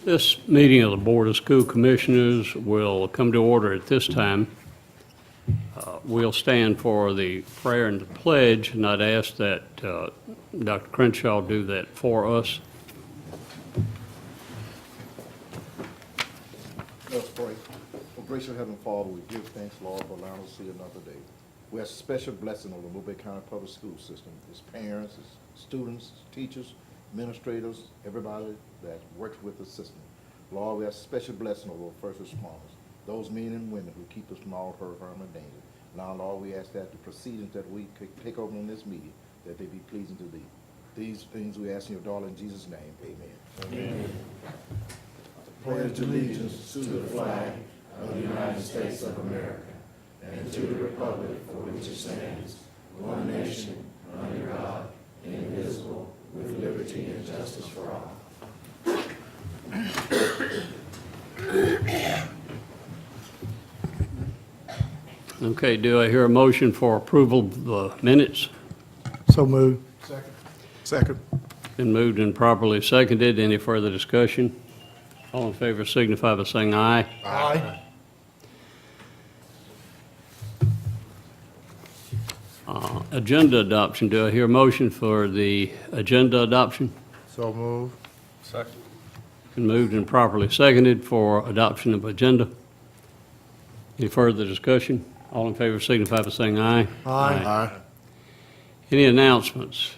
This meeting of the Board of School Commissioners will come to order at this time. We'll stand for the prayer and the pledge, and I'd ask that Dr. Crenshaw do that for us. Let's pray. Oh, gracious Heavenly Father, we give thanks, Lord, for allowing us to see another day. We ask a special blessing on the Mobile County Public School System, its parents, its students, its teachers, administrators, everybody that works with the system. Lord, we ask a special blessing over first responders, those men and women who keep us from all hurt, harm, and danger. Now, Lord, we ask that the proceedings that we take over in this meeting, that they be pleasing to thee. These things we ask in your daughter in Jesus' name. Amen. Amen. Pledge allegiance to the flag of the United States of America and to the republic for which it stands, one nation, under God, indivisible, with liberty and justice for all. Okay, do I hear a motion for approval of the minutes? So moved. Second. Been moved and properly seconded. Any further discussion? All in favor signify by saying aye. Aye. Agenda adoption, do I hear a motion for the agenda adoption? So moved. Been moved and properly seconded for adoption of agenda. Any further discussion? All in favor signify by saying aye. Aye. Any announcements?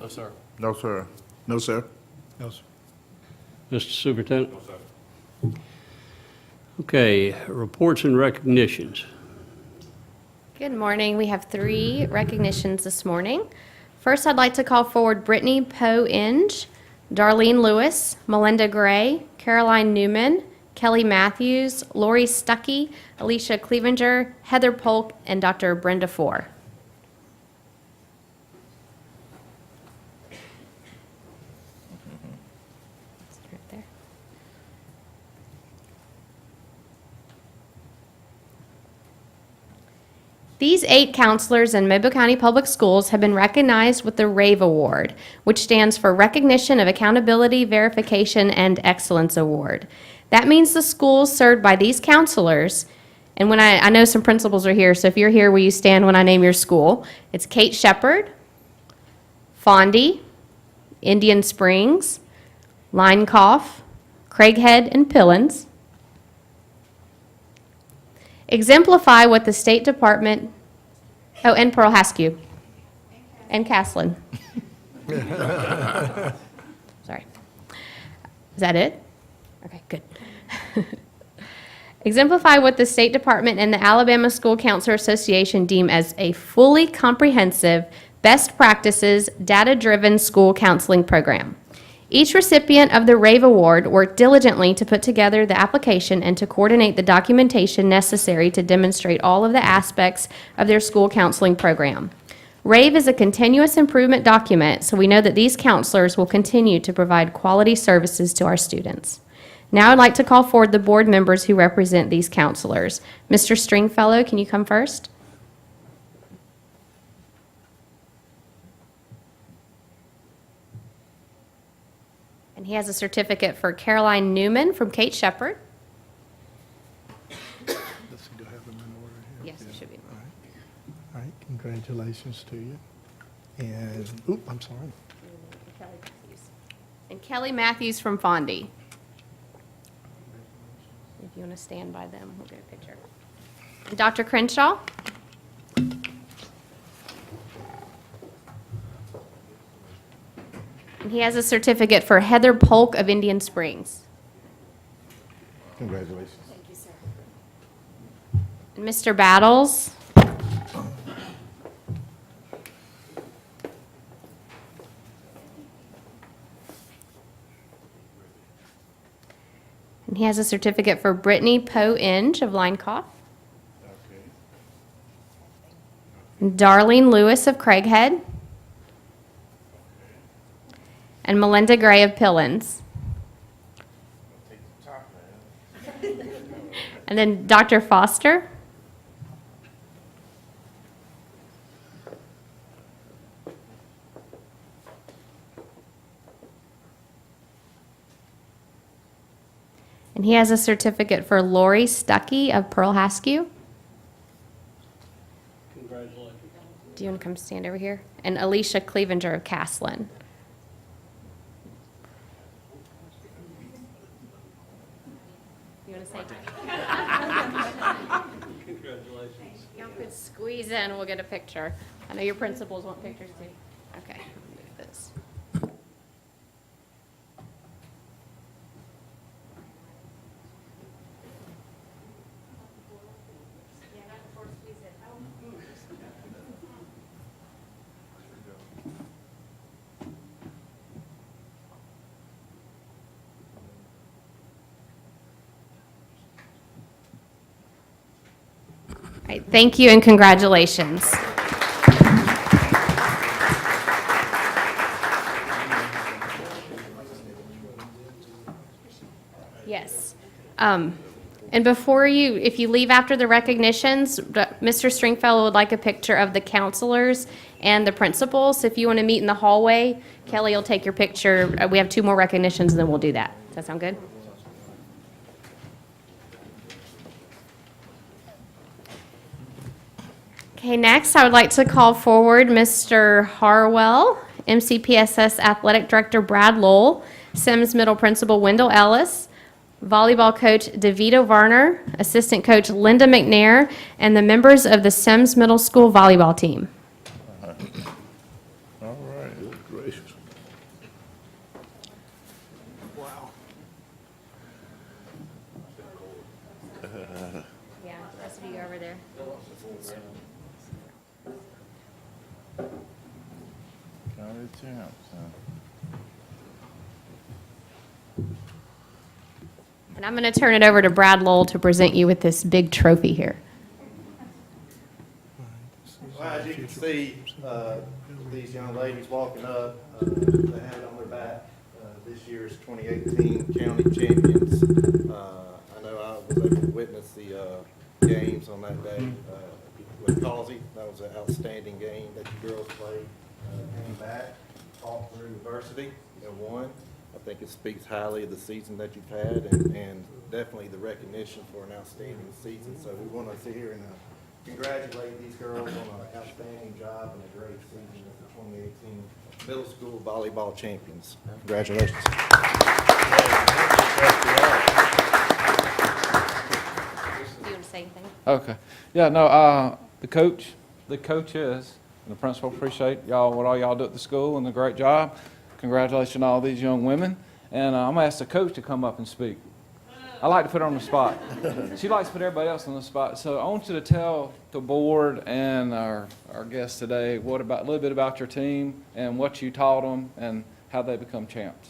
No, sir. No, sir. No, sir. No, sir. Mr. Superintendent? No, sir. Okay, reports and recognitions. Good morning. We have 3 recognitions this morning. First, I'd like to call forward Brittany Poe-Inge, Darlene Lewis, Melinda Gray, Caroline Newman, Kelly Matthews, Lori Stuckey, Alicia Clevenger, Heather Polk, and Dr. Brenda Four. Right there. These 8 counselors in Mobile County Public Schools have been recognized with the RAVE Award, which stands for Recognition of Accountability, Verification, and Excellence Award. That means the schools served by these counselors, and when I know some principals are here, so if you're here, will you stand when I name your school? It's Kate Shepherd, Fondy, Indian Springs, Linecoff, Craighead, and Pillins. Exemplify what the State Department, and Pearl Haskew, and Caslin. Sorry. Is that it? Okay, good. Exemplify what the State Department and the Alabama School Counselor Association deem as a fully comprehensive, best practices, data-driven school counseling program. Each recipient of the RAVE Award worked diligently to put together the application and to coordinate the documentation necessary to demonstrate all of the aspects of their school counseling program. RAVE is a continuous improvement document, so we know that these counselors will continue to provide quality services to our students. Now I'd like to call forward the board members who represent these counselors. Mr. Stringfellow, can you come first? And he has a certificate for Caroline Newman from Kate Shepherd. Let's see, do I have them in order here? Yes, it should be. All right, congratulations to you. And, oop, I'm sorry. And Kelly Matthews from Fondy. If you want to stand by them, we'll get a picture. And Dr. Crenshaw. And he has a certificate for Heather Polk of Indian Springs. Congratulations. And Mr. Battles. And he has a certificate for Brittany Poe-Inge of Linecoff. And Darlene Lewis of Craighead. And Melinda Gray of Pillins. And then Dr. Foster. And he has a certificate for Lori Stuckey of Pearl Haskew. Congratulations. Do you want to come stand over here? And Alicia Clevenger of Caslin. You want to say? Congratulations. Y'all could squeeze in, we'll get a picture. I know your principals want pictures too. Okay, I'll move this. All right, thank you and congratulations. Yes. And before you, if you leave after the recognitions, Mr. Stringfellow would like a picture of the counselors and the principals. If you want to meet in the hallway, Kelly will take your picture. We have 2 more recognitions, and then we'll do that. Does that sound good? Okay, next, I would like to call forward Mr. Harwell, MCPSS Athletic Director Brad Lowell, Sims Middle Principal Wendell Ellis, Volleyball Coach DeVito Varner, Assistant Coach Linda McNair, and the members of the Sims Middle School volleyball team. All right. Good gracious. Yeah, the rest of you over there. County champs, huh? And I'm going to turn it over to Brad Lowell to present you with this big trophy here. Well, as you can see, these young ladies walking up, they have it on their back. This year's 2018 county champions. I know I was able to witness the games on that day with Causey. That was an outstanding game that you girls played. Came back, fought through adversity, and won. I think it speaks highly of the season that you've had and definitely the recognition for an outstanding season. So we want to sit here and congratulate these girls on an outstanding job and a great season as the 2018 middle school volleyball champions. Congratulations. Do you want to say anything? Okay. Yeah, no, the coaches, and the principal appreciate y'all, what all y'all do at the school and the great job. Congratulations on all these young women. And I'm going to ask the coach to come up and speak. I like to put her on the spot. She likes to put everybody else on the spot. So I want you to tell the board and our guests today a little bit about your team and what you taught them and how they become champs.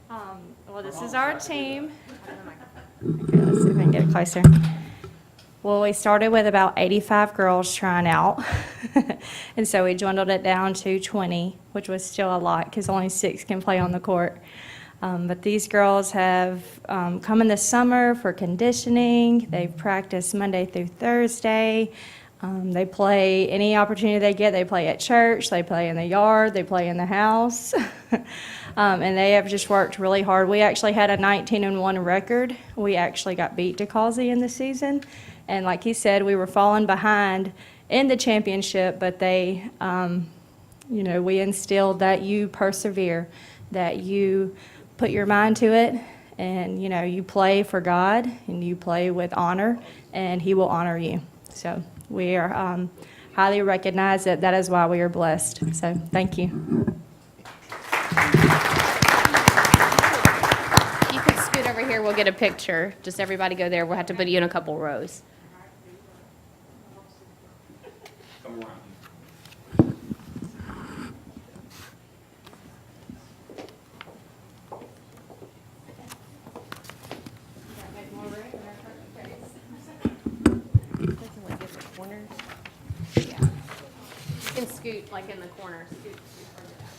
Well, this is our team. Okay, let's see if I can get it closer. Well, we started with about 85 girls trying out. And so we dwindled it down to 20, which was still a lot because only 6 can play on the court. But these girls have come in the summer for conditioning. They've practiced Monday through Thursday. They play any opportunity they get. They play at church, they play in the yard, they play in the house. And they have just worked really hard. We actually had a 19-1 record. We actually got beat to Causey in the season. And like he said, we were falling behind in the championship, but they, we instilled that you persevere, that you put your mind to it, and, you play for God, and you play with honor, and He will honor you. So we are highly recognized that is why we are blessed. So thank you. You could scoot over here, we'll get a picture. Just everybody go there, we'll have to put you in a couple rows. Yeah. You can scoot like in the corner. Scoot further back.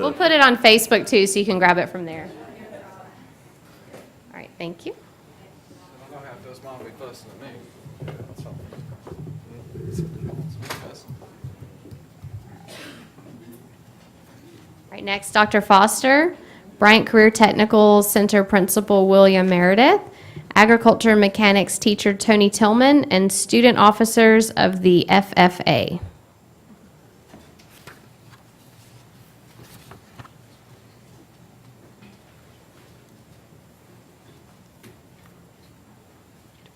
We'll put it on Facebook too, so you can grab it from there. All right, thank you. I don't have to, mom be fussing at me. That's all. All right, next, Dr. Foster, Bryant Career Technical Center Principal William Meredith, Agriculture Mechanics Teacher Tony Tillman, and student officers of the FFA.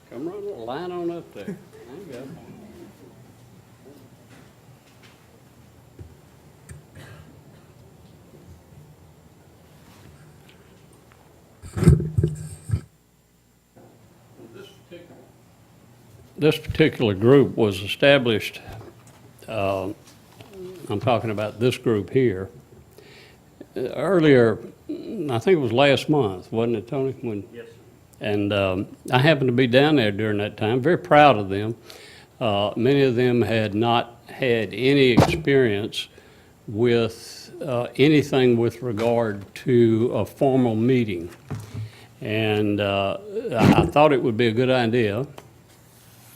Come run a line on up there. There you go. This particular group was established, I'm talking about this group here, earlier, I think it was last month, wasn't it, Tony? Yes. And I happened to be down there during that time, very proud of them. Many of them had not had any experience with anything with regard to a formal meeting. And I thought it would be a good idea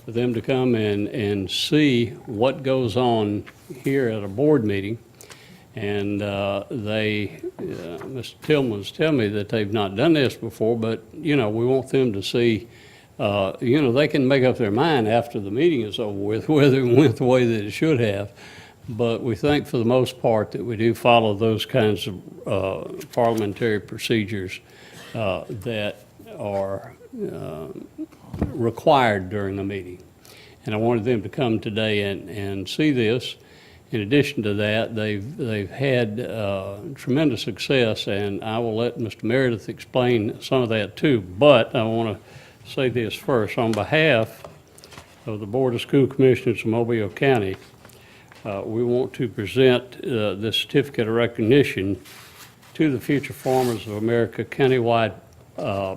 for them to come and see what goes on here at a board meeting. And Mr. Tillman was telling me that they've not done this before, but, you know, we want them to see, you know, they can make up their mind after the meeting is over with, whether it went the way that it should have. But we think for the most part that we do follow those kinds of parliamentary procedures that are required during the meeting. And I wanted them to come today and see this. In addition to that, they've had tremendous success, and I will let Mr. Meredith explain some of that too. But I want to say this first. On behalf of the Board of School Commissioners of Mobile County, we want to present this certificate of recognition to the Future Farmers of America countywide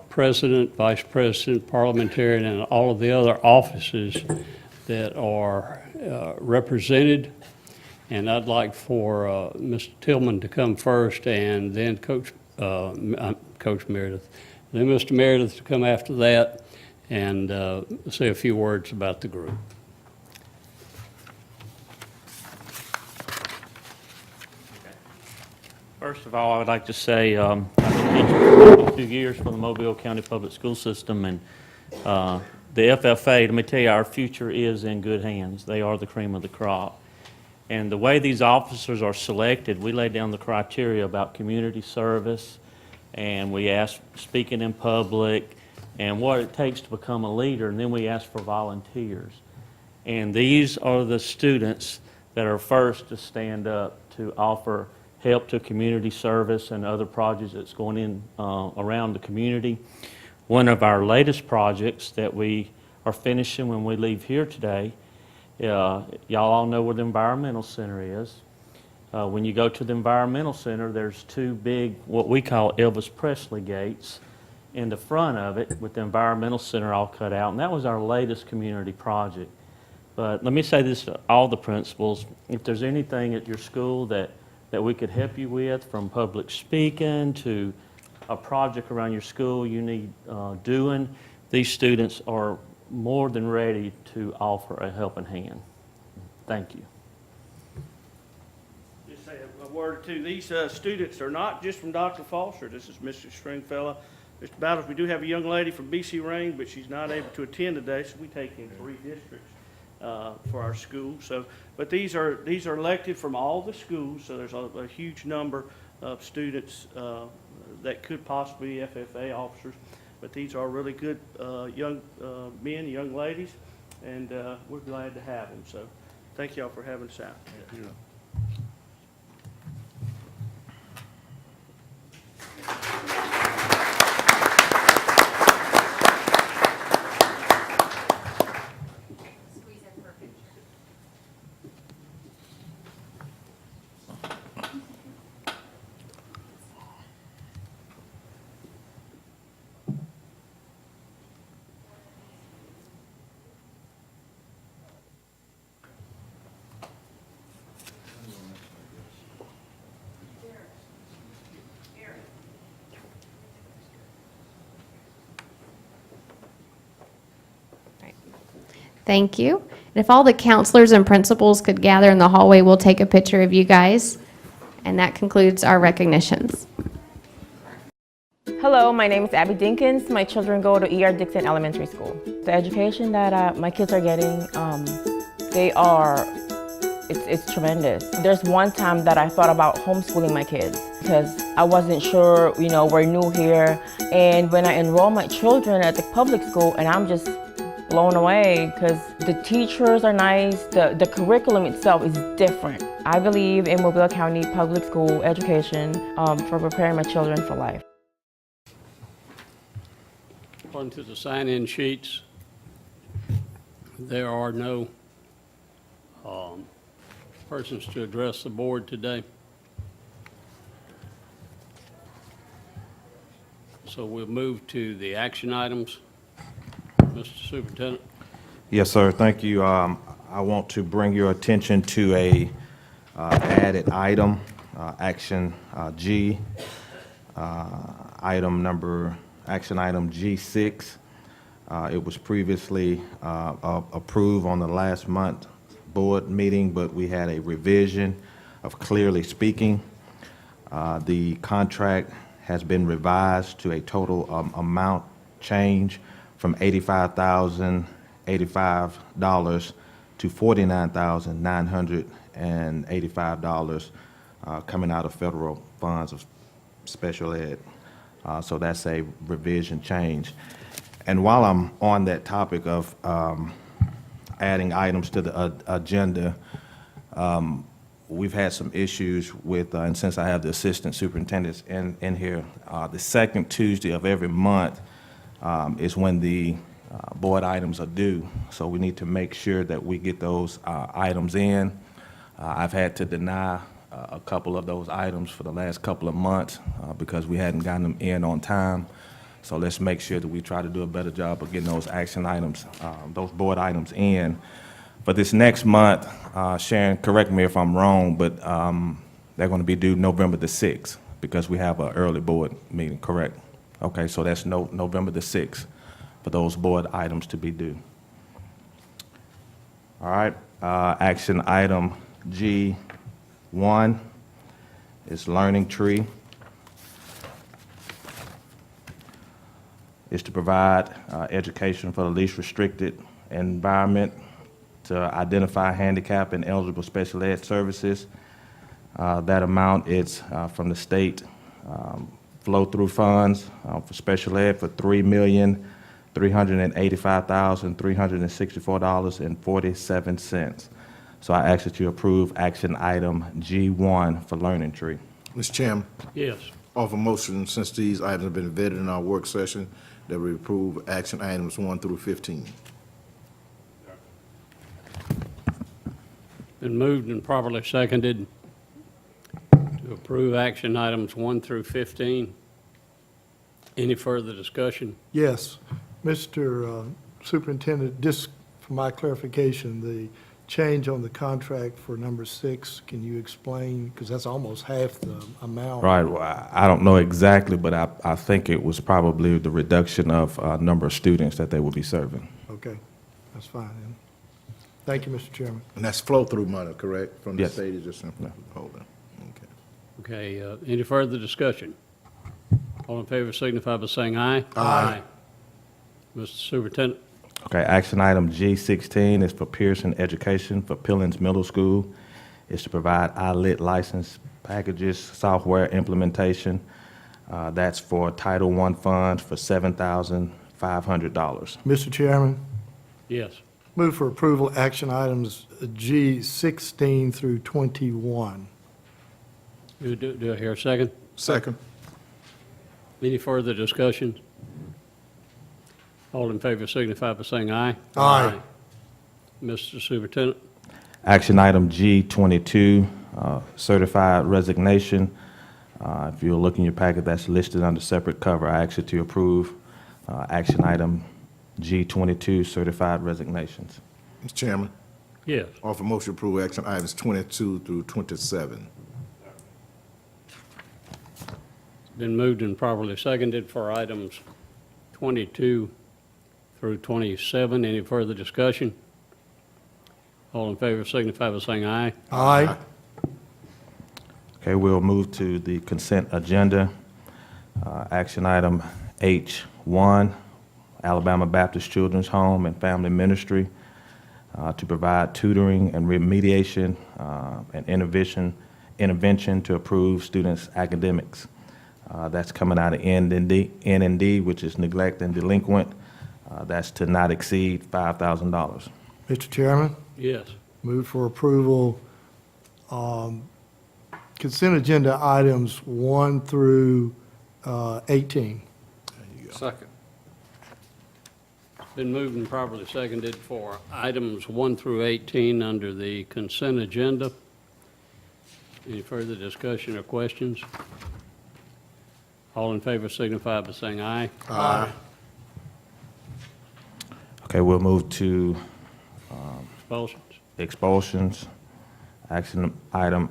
president, vice president, parliamentarian, and all of the other offices that are represented. And I'd like for Mr. Tillman to come first, and then Coach Meredith. Then Mr. Meredith to come after that and say a few words about the group. First of all, I would like to say I've been teaching for 2 years for the Mobile County Public School System, and the FFA, let me tell you, our future is in good hands. They are the cream of the crop. And the way these officers are selected, we lay down the criteria about community service, and we ask speaking in public, and what it takes to become a leader, and then we ask for volunteers. And these are the students that are first to stand up to offer help to community service and other projects that's going in around the community. One of our latest projects that we are finishing when we leave here today, y'all all know where the Environmental Center is. When you go to the Environmental Center, there's two big, what we call Elvis Presley gates in the front of it with the Environmental Center all cut out, and that was our latest community project. But let me say this to all the principals, if there's anything at your school that we could help you with, from public speaking to a project around your school you need doing, these students are more than ready to offer a helping hand. Thank you. Just say a word or two. These students are not just from Dr. Foster. This is Mr. Stringfellow. Mr. Battles, we do have a young lady from BC Ring, but she's not able to attend today, so we take in 3 districts for our school. So, but these are elected from all the schools, so there's a huge number of students that could possibly be FFA officers. But these are really good young men, young ladies, and we're glad to have them. So thank y'all for having us out. Thank you. And if all the counselors and principals could gather in the hallway, we'll take a picture of you guys. And that concludes our recognitions. Hello, my name is Abby Dinkins. My children go to E.R. Dixon Elementary School. The education that my kids are getting, it's tremendous. There's one time that I thought about homeschooling my kids because I wasn't sure, we're new here. And when I enroll my children at the public school, and I'm just blown away because the teachers are nice, the curriculum itself is different. I believe in Mobile County public school education for preparing my children for life. According to the sign-in sheets, there are no persons to address the board today. So we'll move to the action items. Mr. Superintendent. Yes, sir. Thank you. I want to bring your attention to a added item, action G, action item G6. It was previously approved on the last month board meeting, but we had a revision of clearly speaking. The contract has been revised to a total amount change from $85,085 to $49,985 coming out of federal funds of special ed. So that's a revision change. And while I'm on that topic of adding items to the agenda, we've had some issues with, and since I have the assistant superintendents in here, the second Tuesday of every month is when the board items are due. So we need to make sure that we get those items in. I've had to deny a couple of those items for the last couple of months because we hadn't gotten them in on time. So let's make sure that we try to do a better job of getting those action items, those board items in. For this next month, Sharon, correct me if I'm wrong, but they're going to be due November the 6th because we have an early board meeting, correct? Okay, so that's November the 6th for those board items to be due. All right, action item G1 is Learning Tree. Is to provide education for the least restricted environment, to identify handicap and eligible special ed services. That amount is from the state flow-through funds for special ed for $3,385,364.47. So I ask that you approve action item G1 for Learning Tree. Mr. Chairman, Yes. offer motion, since these items have been vetted in our work session, that we approve action items 1 through 15. Been moved and properly seconded to approve action items 1 through 15. Any further discussion? Yes, Mr. Superintendent, just for my clarification, the change on the contract for number 6, can you explain, because that's almost half the amount. Right, well, I don't know exactly, but I think it was probably the reduction of number of students that they will be serving. Okay, that's fine then. Thank you, Mr. Chairman. And that's flow-through money, correct? From the Yes. state, is just simply holding. Okay. Okay, any further discussion? All in favor signify by saying aye. Aye. Mr. Superintendent. Okay, action item G16 is for Pearson Education for Pillins Middle School. Is to provide iLit license packages, software implementation. That's for Title I funds for $7,500. Mr. Chairman, Yes. move for approval action items G16 through 21. Do I hear a second? Second. Any further discussion? All in favor signify by saying aye. Aye. Mr. Superintendent. Action item G22, certified resignation. If you'll look in your packet, that's listed under separate cover. I ask you to approve action item G22, certified resignations. Mr. Chairman, Yes. offer motion to approve action items 22 through 27. Been moved and properly seconded for items 22 through 27. Any further discussion? All in favor signify by saying aye. Aye. Okay, we'll move to the consent agenda. Action item H1, Alabama Baptist Children's Home and Family Ministry to provide tutoring and remediation and intervention to improve students' academics. That's coming out of N&D, which is neglect and delinquent. That's to not exceed $5,000. Mr. Chairman, Yes. move for approval, consent agenda items 1 through 18. Second. Been moved and properly seconded for items 1 through 18 under the consent agenda. Any further discussion or questions? All in favor signify by saying aye. Aye. Okay, we'll move to Expulsions. expulsions. Action item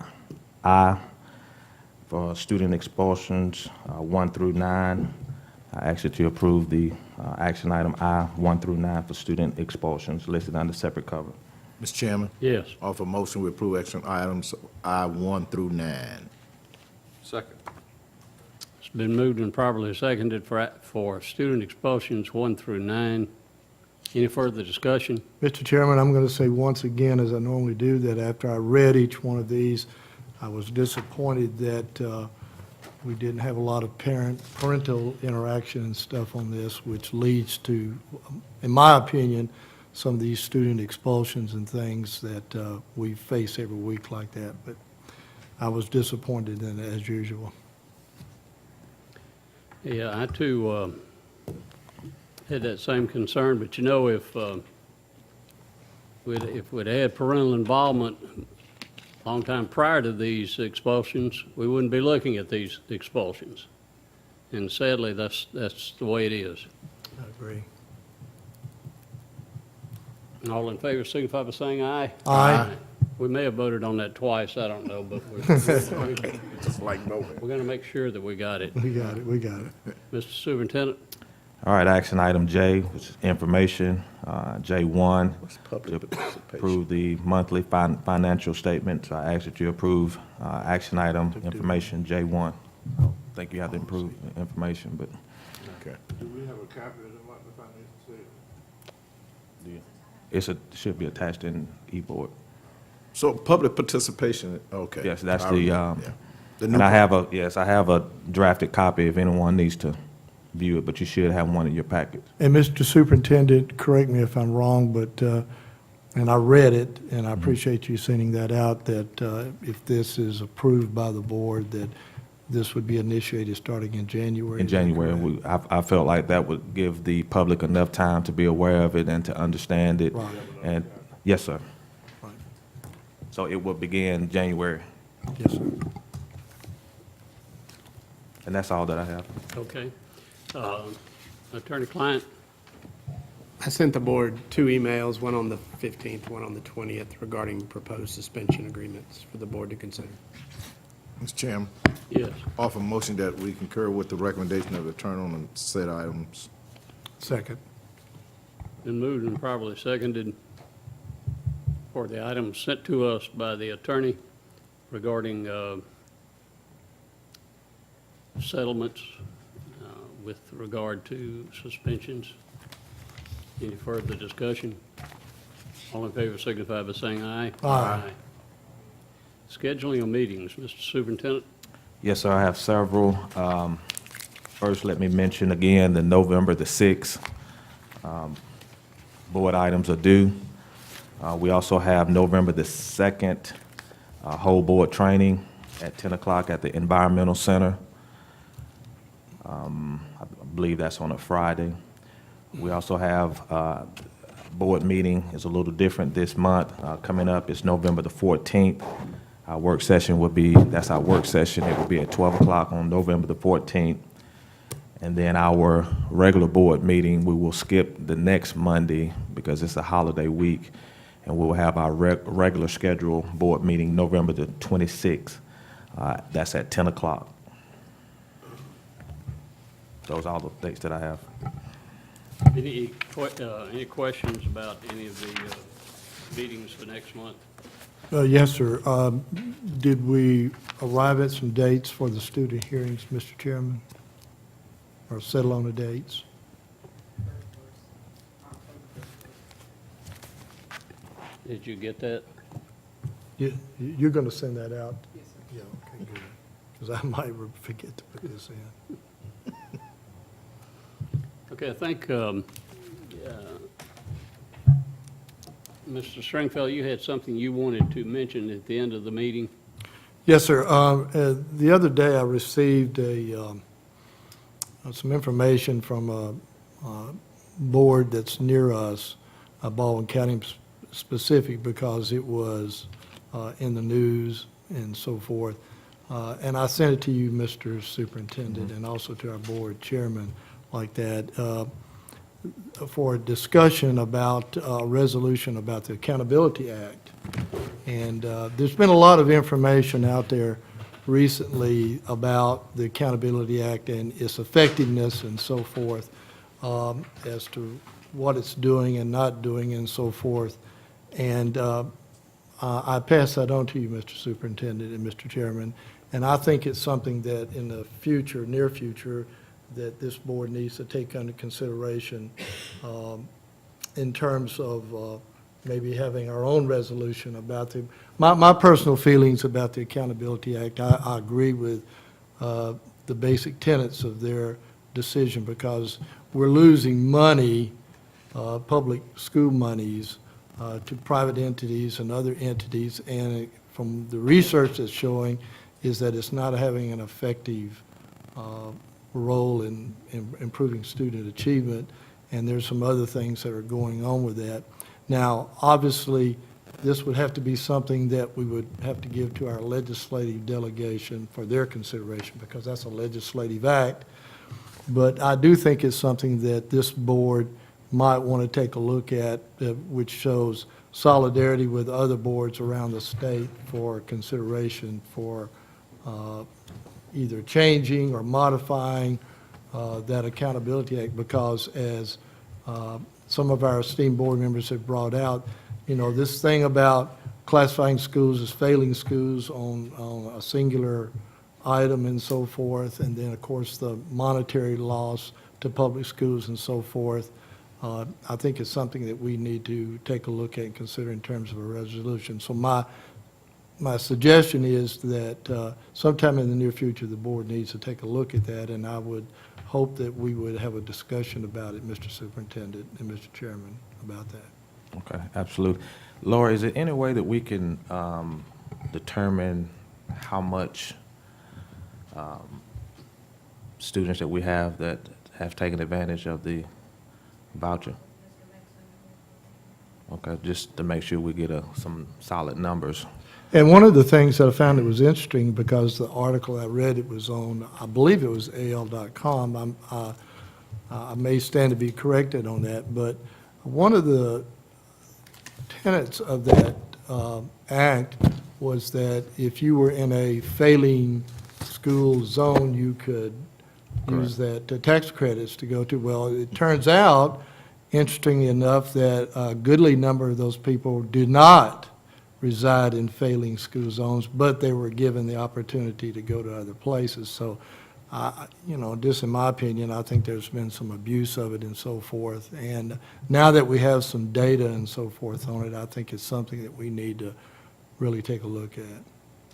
I for student expulsions 1 through 9. I ask that you approve the action item I 1 through 9 for student expulsions listed under separate cover. Mr. Chairman, Yes. offer motion we approve action items I-1 through 9. Second. It's been moved and properly seconded for student expulsions 1 through 9. Any further discussion? Mr. Chairman, I'm going to say once again, as I normally do, that after I read each one of these, I was disappointed that we didn't have a lot of parental interaction and stuff on this, which leads to, in my opinion, some of these student expulsions and things that we face every week like that. But I was disappointed in it as usual. Yeah, I too had that same concern, but you know, if we'd had parental involvement a long time prior to these expulsions, we wouldn't be looking at these expulsions. And sadly, that's the way it is. I agree. All in favor signify by saying aye. Aye. We may have voted on that twice, I don't know, but we're Just like voting. going to make sure that we got it. We got it, we got it. Mr. Superintendent? All right, action item J, which is information, J1, What's public to participation? approve the monthly financial statements. I ask that you approve action item information J1. I don't think you have to improve information, but Okay. Do we have a copy of the monthly financial statement? should be attached in e-board. So public participation, okay. Yes, that's I the, remember, yeah. The new And I have a drafted copy if anyone needs to view it, but you should have one in your packet. And Mr. Superintendent, correct me if I'm wrong, but, and I read it, and I appreciate you sending that out, that if this is approved by the board, that this would be initiated starting in January. In Is that January, correct? I felt like that would give the public enough time to be aware of it and to understand it. Right. And, yes, sir. Right. So it will begin January, Yes, sir. and that's all that I have. Okay. Attorney-client? I sent the board 2 emails, one on the 15th, one on the 20th, regarding proposed suspension agreements for the board to consider. Mr. Chairman, Yes. offer motion that we concur with the recommendation of the attorney on the said items. Second. Been moved and properly seconded for the items sent to us by the attorney regarding settlements with regard to suspensions. Any further discussion? All in favor signify by saying aye. Aye. Scheduling of meetings, Mr. Superintendent? Yes, sir, I have several. First, let me mention again, the November the 6th board items are due. We also have November the 2nd whole board training at 10 o'clock at the Environmental Center. I believe that's on a Friday. We also have board meeting is a little different this month. Coming up is November the 14th. Our work session will be, that's our work session. It will be at 12 o'clock on November the 14th. And then our regular board meeting, we will skip the next Monday because it's a holiday week. And we will have our regular scheduled board meeting November the 26th. That's at 10 o'clock. Those are all the dates that I have. Any questions about any of the meetings for next month. Yes, sir. Did we arrive at some dates for the student hearings, Mr. Chairman? Or settle on the dates? Did you get that? You're going to send that out? Yes, sir. Yeah, okay, good. Because I might forget to put this in. Okay, I think, Mr. Stringfellow, you had something you wanted to mention at the end of the meeting. Yes, sir. The other day, I received some information from a board that's near us, Baldwin County specific, because it was in the news and so forth. And I sent it to you, Mr. Superintendent, and also to our board chairman like that, for a discussion about a resolution about the Accountability Act. And there's been a lot of information out there recently about the Accountability Act and its effectiveness and so forth, as to what it's doing and not doing and so forth. And I pass that on to you, Mr. Superintendent and Mr. Chairman. And I think it's something that in the future, near future, that this board needs to take under consideration in terms of maybe having our own resolution about the, my personal feelings about the Accountability Act. I agree with the basic tenets of their decision, because we're losing money, public school monies, to private entities and other entities, and from the research that's showing is that it's not having an effective role in improving student achievement, and there's some other things that are going on with that. Now, obviously, this would have to be something that we would have to give to our legislative delegation for their consideration, because that's a legislative act. But I do think it's something that this board might want to take a look at, which shows solidarity with other boards around the state for consideration for either changing or modifying that Accountability Act, because as some of our esteemed board members have brought out, you know, this thing about classifying schools as failing schools on a singular item and so forth, and then, of course, the monetary loss to public schools and so forth, I think it's something that we need to take a look at and consider in terms of a resolution. So my suggestion is that sometime in the near future, the board needs to take a look at that, and I would hope that we would have a discussion about it, Mr. Superintendent and Mr. Chairman, about that. Okay, absolutely. Laura, is there any way that we can determine how much students that we have that have taken advantage of the voucher? Okay, just to make sure we get some solid numbers. And one of the things that I found that was interesting, because the article I read, it was on, I believe it was AL.com. I may stand to be corrected on that, but one of the tenets of that act was that if you were in a failing school zone, you could use that tax credits to go to. Well, it turns out, interestingly enough, that a goodly number of those people did not reside in failing school zones, but they were given the opportunity to go to other places. So, you know, just in my opinion, I think there's been some abuse of it and so forth. And now that we have some data and so forth on it, I think it's something that we need to really take a look at.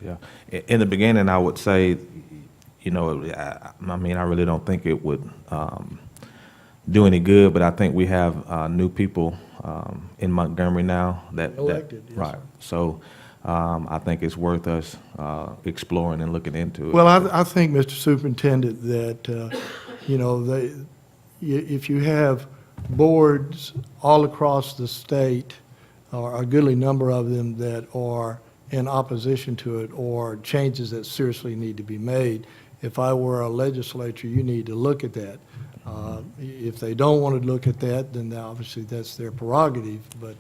Yeah. In the beginning, I would say, you know, I mean, I really don't think it would do any good, but I think we have new people in Montgomery now that Elected, yes, right. sir. So I think it's worth us exploring and looking into it. Well, I think, Mr. Superintendent, that, you know, if you have boards all across the state, or a goodly number of them that are in opposition to it, or changes that seriously need to be made, if I were a legislature, you need to look at that. If they don't want to look at that, then obviously that's their prerogative. But,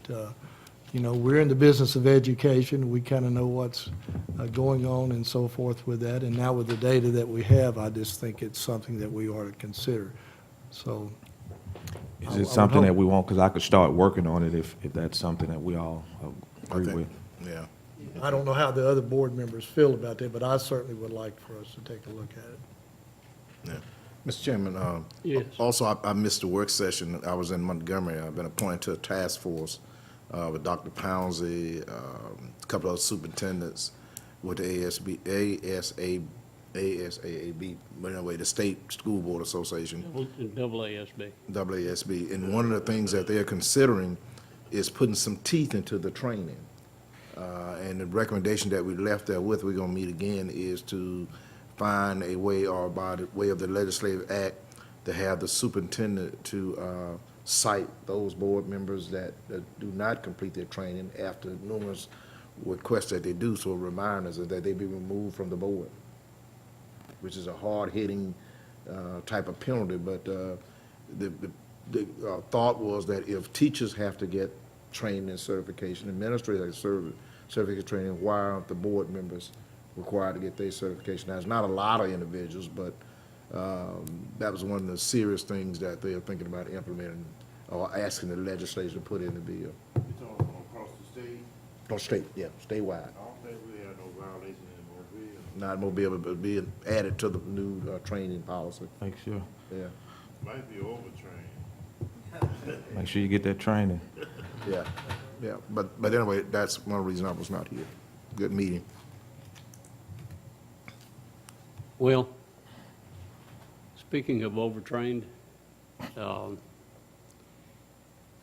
you know, we're in the business of education. We kind of know what's going on and so forth with that. And now with the data that we have, I just think it's something that we ought to consider. So, Is I it would something hope- that we want, because I could start working on it if that's something that we all agree think- with. Yeah. I don't know how the other board members feel about that, but I certainly would like for us to take a look at it. Yeah. Mr. Chairman, Yes. also, I missed the work session. I was in Montgomery. I've been appointed to a task force with Dr. Pounsey, a couple of superintendents with the ASAB, but anyway, the State School Board Association. Double ASB. WASB, and one of the things that they're considering is putting some teeth into the training. And the recommendation that we left there with, we're gonna meet again, is to find a way, or by the way of the legislative act, to have the superintendent to cite those board members that do not complete their training after numerous requests that they do, so reminders that they be removed from the board, which is a hard-hitting type of penalty, but the thought was that if teachers have to get training and certification, administrators certificate training, why aren't the board members required to get their certification? Now, it's not a lot of individuals, but that was one of the serious things that they are thinking about implementing or asking the legislature to put in the bill. Across the state, No, state, yeah, statewide. I don't think we have no violation in Mobile. Not Mobile, but being added to the new training policy, Make sure, yeah. Might be overtrained. make sure you get that training. Yeah, yeah, but anyway, that's one reason I was not here. Good meeting. Well, speaking of overtrained, I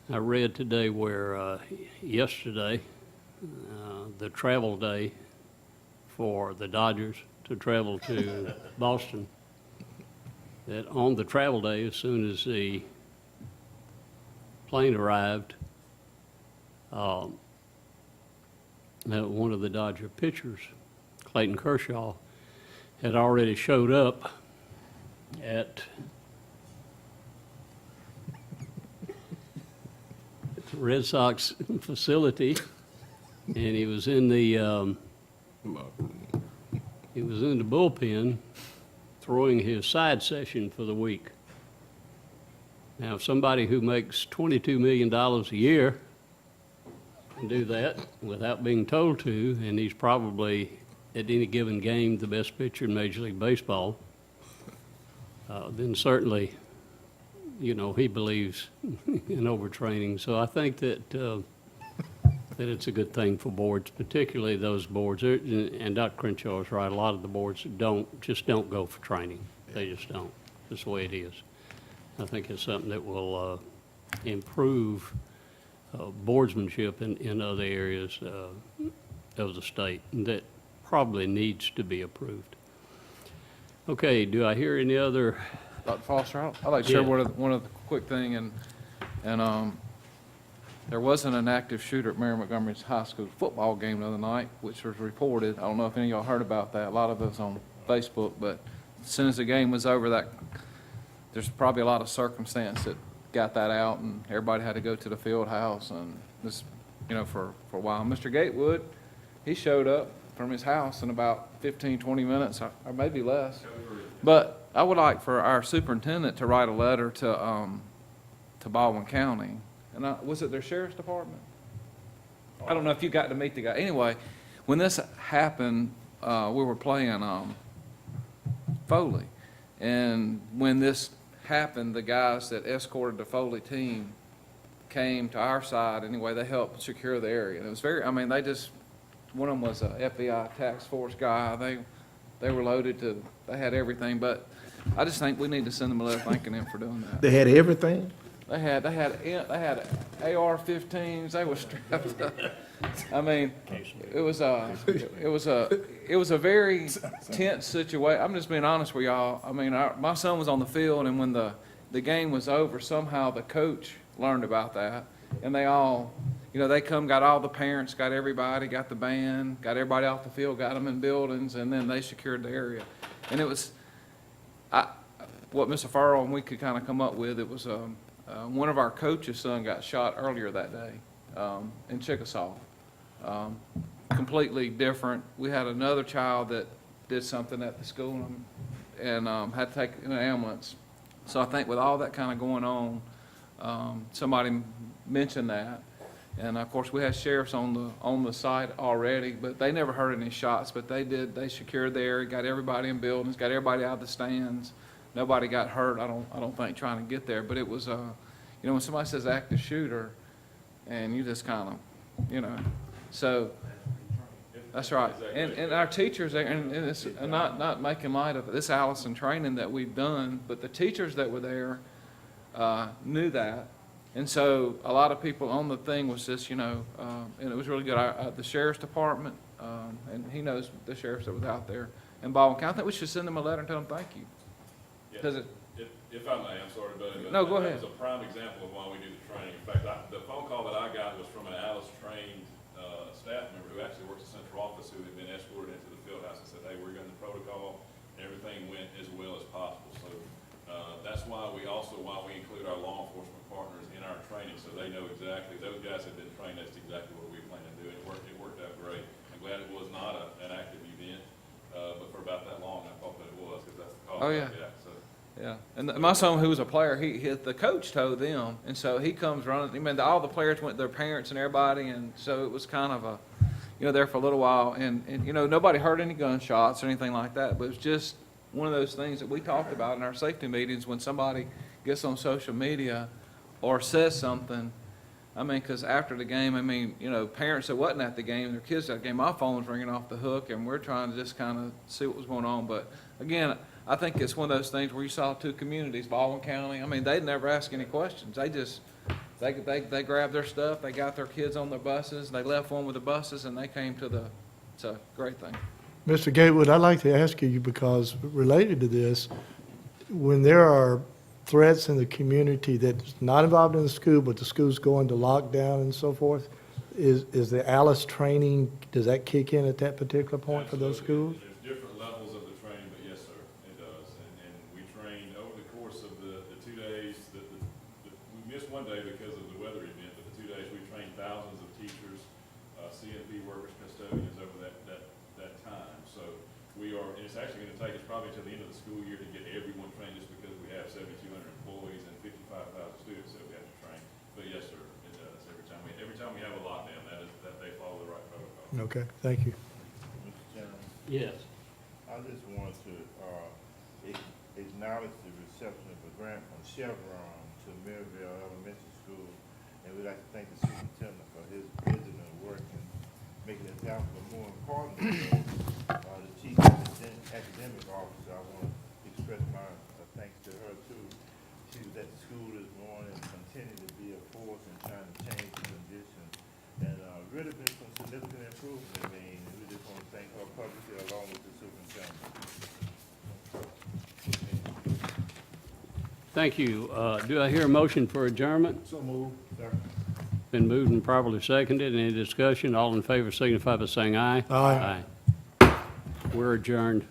read today where yesterday, the travel day for the Dodgers to travel to Boston, that on the travel day, as soon as the plane arrived, that one of the Dodger pitchers, Clayton Kershaw, had already showed up at the Red Sox facility, and he was in the bullpen throwing his side session for the week. Now, if somebody who makes $22 million a year can do that without being told to, and he's probably at any given game the best pitcher in Major League Baseball, then certainly, you know, he believes in overtraining. So I think that that it's a good thing for boards, particularly those boards. And Dr. Crenshaw is right. A lot of the boards just don't go for training. They just don't. That's the way it is. I think it's something that will improve boardsmanship in other areas of the state that probably needs to be approved. Okay, do I hear any other? Dr. Foster, I'd like to share Yeah. one of the quick thing, and there wasn't an active shooter at Mary Montgomery's high school football game the other night, which was reported. I don't know if any of y'all heard about that. A lot of us on Facebook, but as soon as the game was over, there's probably a lot of circumstance that got that out, and everybody had to go to the field house, and this, you know, for a while. Mr. Gatewood, he showed up from his house in about 15, 20 minutes, or maybe less. But I would like for our superintendent to write a letter to Baldwin County. And was it their sheriff's department? I don't know if you got to meet the guy. Anyway, when this happened, we were playing Foley. And when this happened, the guys that escorted the Foley team came to our side. Anyway, they helped secure the area. And it was one of them was a FBI task force guy. They were loaded they had everything, but I just think we need to send them a letter thanking them for doing that. They had everything? They had AR-15s. They were strapped up. I mean, it was a very tense situation. I'm just being honest with y'all. I mean, my son was on the field, and when the game was over, somehow the coach learned about that, and they all, you know, they got all the parents, got everybody, got the band, got everybody off the field, got them in buildings, and then they secured the area. And it was, what Mr. Farrell and we could kind of come up with, it was one of our coaches' son got shot earlier that day in Chickasaw. Completely different. We had another child that did something at the school and had to take an ambulance. So I think with all that kind of going on, Somebody mentioned that. And of course, we had sheriffs on the site already, but they never heard any shots, but they did, they secured the area, got everybody in buildings, got everybody out of the stands. Nobody got hurt, I don't think, trying to get there, but it was, when somebody says active shooter, and you just kind of, so, that's right. And our teachers, and it's not making light of this Allison training that we've done, but the teachers that were there, knew that. And so a lot of people on the thing was just, and it was really good. The sheriff's department, and he knows the sheriffs that was out there in Baldwin County. I think we should send them a letter and tell them thank you. Because If I may, I'm sorry, but No, go ahead. That was a prime example of why we do the training. In fact, the phone call that I got was from an Alice-trained staff member who actually works at central office who had been escorted into the field house and said, hey, we're getting the protocol, and everything went as well as possible. So that's why we include our law enforcement partners in our training, so they know exactly, those guys have been trained, that's exactly what we plan to do. It worked out great. I'm glad it was not an active event, but for about that long, I thought that it was, because that's the call. Oh, yeah. So. Yeah, and my son, who was a player, the coach told them, and so he comes running. I mean, all the players went, their parents and everybody, and so it was kind of there for a little while, and nobody heard any gunshots or anything like that, but it was just one of those things that we talked about in our safety meetings when somebody gets on social media or says something. I mean, because after the game, parents that wasn't at the game, their kids at the game, my phone was ringing off the hook, and we're trying to just kind of see what was going on. But again, I think it's one of those things where you saw two communities, Baldwin County. I mean, they'd never ask any questions. They grabbed their stuff, they got their kids on their buses, they left one with the buses, and they came to it's a great thing. Mr. Gatewood, I'd like to ask you, because related to this, when there are threats in the community that's not involved in the school, but the school's going to lockdown and so forth, is the Alice training, does that kick in at that particular point for those schools? There's different levels of the training, but yes, sir, it does. And we trained over the course of the 2 days, we missed one day because of the weather event, but the 2 days, we trained thousands of teachers, CNP workers, custodians over that time. So and it's actually going to take us probably to the end of the school year to get everyone trained, just because we have 7,200 employees and 55,000 students that we have to train. But yes, sir, it does. Every time we have a lockdown, that they follow the right protocol. Okay, thank you. Mr. Chairman, Yes. I just wanted to acknowledge the reception of a grant from Chevron to Maryville Elementary School, and we'd like to thank the superintendent for his vision and work in making it happen. But more importantly, the chief academic officer, I want to express my thanks to her too. She was at the school this morning and continue to be a force in trying to change the conditions, and really been some significant improvement. I mean, we just want to thank her publicly along with the superintendent. Thank you. Do I hear a motion for adjournment? So moved. Been moved and properly seconded. Any discussion? All in favor signify by saying aye. Aye. Aye. We're adjourned.